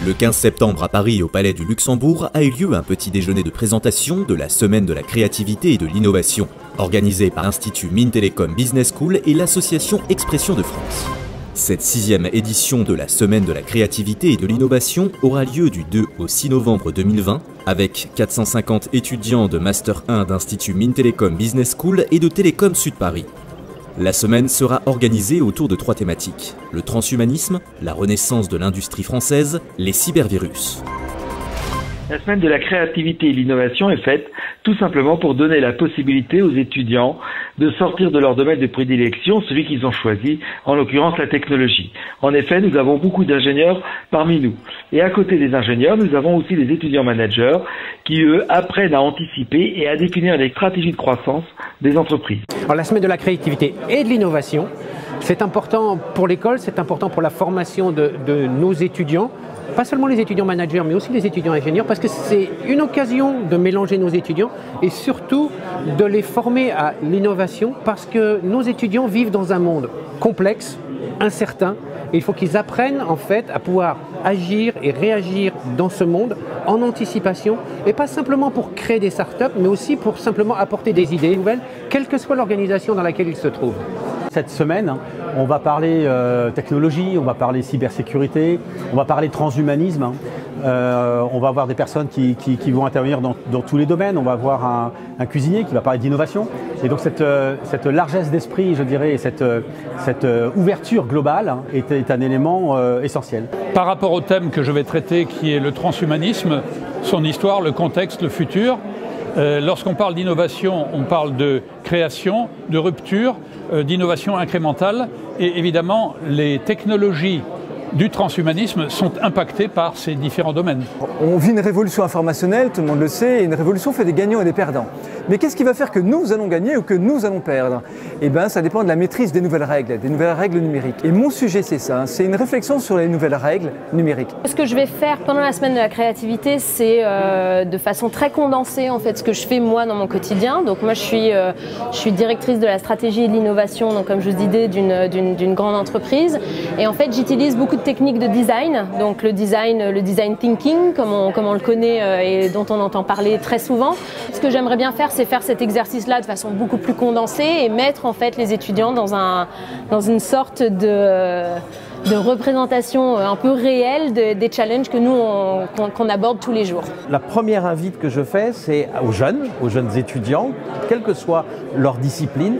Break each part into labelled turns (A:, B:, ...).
A: Le 15 septembre à Paris, au Palais du Luxembourg, a eu lieu un petit déjeuner de présentation de la Semaine de la créativité et de l'innovation, organisé par l'Institut Mines Télécom Business School et l'association Expression de France. Cette 6e édition de la Semaine de la créativité et de l'innovation aura lieu du 2 au 6 novembre 2020, avec 450 étudiants de Master 1 d'Institut Mines Télécom Business School et de Télécom Sud Paris. La semaine sera organisée autour de 3 thématiques: le transhumanisme, la renaissance de l'industrie française, les cybervirus.
B: La semaine de la créativité et l'innovation est faite tout simplement pour donner la possibilité aux étudiants de sortir de leur domaine de prédilection, celui qu'ils ont choisi, en l'occurrence la technologie. En effet, nous avons beaucoup d'ingénieurs parmi nous. Et à côté des ingénieurs, nous avons aussi les étudiants managers qui, eux, apprennent à anticiper et à définir les stratégies de croissance des entreprises.
C: Alors, la semaine de la créativité et de l'innovation, c'est important pour l'école, c'est important pour la formation de nos étudiants. Pas seulement les étudiants managers, mais aussi les étudiants ingénieurs, parce que c'est une occasion de mélanger nos étudiants et surtout de les former à l'innovation, parce que nos étudiants vivent dans un monde complexe, incertain, et il faut qu'ils apprennent en fait à pouvoir agir et réagir dans ce monde en anticipation, et pas simplement pour créer des startups, mais aussi pour simplement apporter des idées nouvelles, quelle que soit l'organisation dans laquelle ils se trouvent.
D: Cette semaine, on va parler technologie, on va parler cybersécurité, on va parler transhumanisme. On va avoir des personnes qui vont intervenir dans tous les domaines. On va avoir un cuisinier qui va parler d'innovation. Et donc cette largesse d'esprit, je dirais, et cette ouverture globale est un élément essentiel.
E: Par rapport au thème que je vais traiter, qui est le transhumanisme, son histoire, le contexte, le futur, lorsqu'on parle d'innovation, on parle de création, de rupture, d'innovation incrémentale, et évidemment les technologies du transhumanisme sont impactées par ces différents domaines.
F: On vit une révolution informationnelle, tout le monde le sait, et une révolution fait des gagnants et des perdants. Mais qu'est-ce qui va faire que nous allons gagner ou que nous allons perdre? Eh bien, ça dépend de la maîtrise des nouvelles règles numériques. Et mon sujet, c'est ça, c'est une réflexion sur les nouvelles règles numériques.
G: Ce que je vais faire pendant la semaine de la créativité, c'est de façon très condensée, en fait, ce que je fais moi dans mon quotidien. Donc moi, je suis directrice de la stratégie et de l'innovation, donc comme je vous disais, d'une grande entreprise. Et en fait, j'utilise beaucoup de techniques de design, donc le design thinking, comme on le connaît et dont on entend parler très souvent. Ce que j'aimerais bien faire, c'est faire cet exercice-là de façon beaucoup plus condensée et mettre en fait les étudiants dans une sorte de représentation un peu réelle des challenges que nous qu'on aborde tous les jours.
H: La première invite que je fais, c'est aux jeunes étudiants, quelle que soit leur discipline,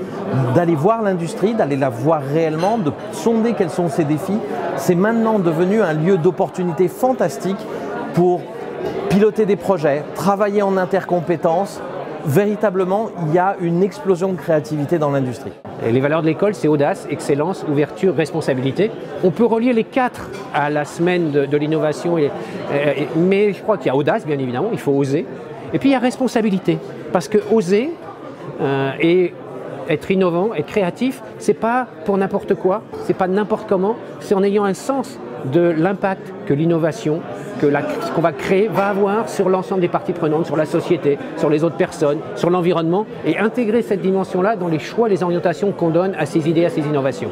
H: d'aller voir l'industrie, d'aller la voir réellement, de sonder quels sont ses défis. C'est maintenant devenu un lieu d'opportunité fantastique pour piloter des projets, travailler en intercompétences. Véritablement, il y a une explosion de créativité dans l'industrie.
C: Les valeurs de l'école, c'est audace, excellence, ouverture, responsabilité. On peut relier les 4 à la semaine de l'innovation, mais je crois qu'il y a audace, bien évidemment, il faut oser. Et puis il y a responsabilité, parce que oser et être innovant, être créatif, c'est pas pour n'importe quoi, c'est pas n'importe comment, c'est en ayant un sens de l'impact que l'innovation, ce qu'on va créer, va avoir sur l'ensemble des parties prenantes, sur la société, sur les autres personnes, sur l'environnement, et intégrer cette dimension-là dans les choix, les orientations qu'on donne à ces idées, à ces innovations.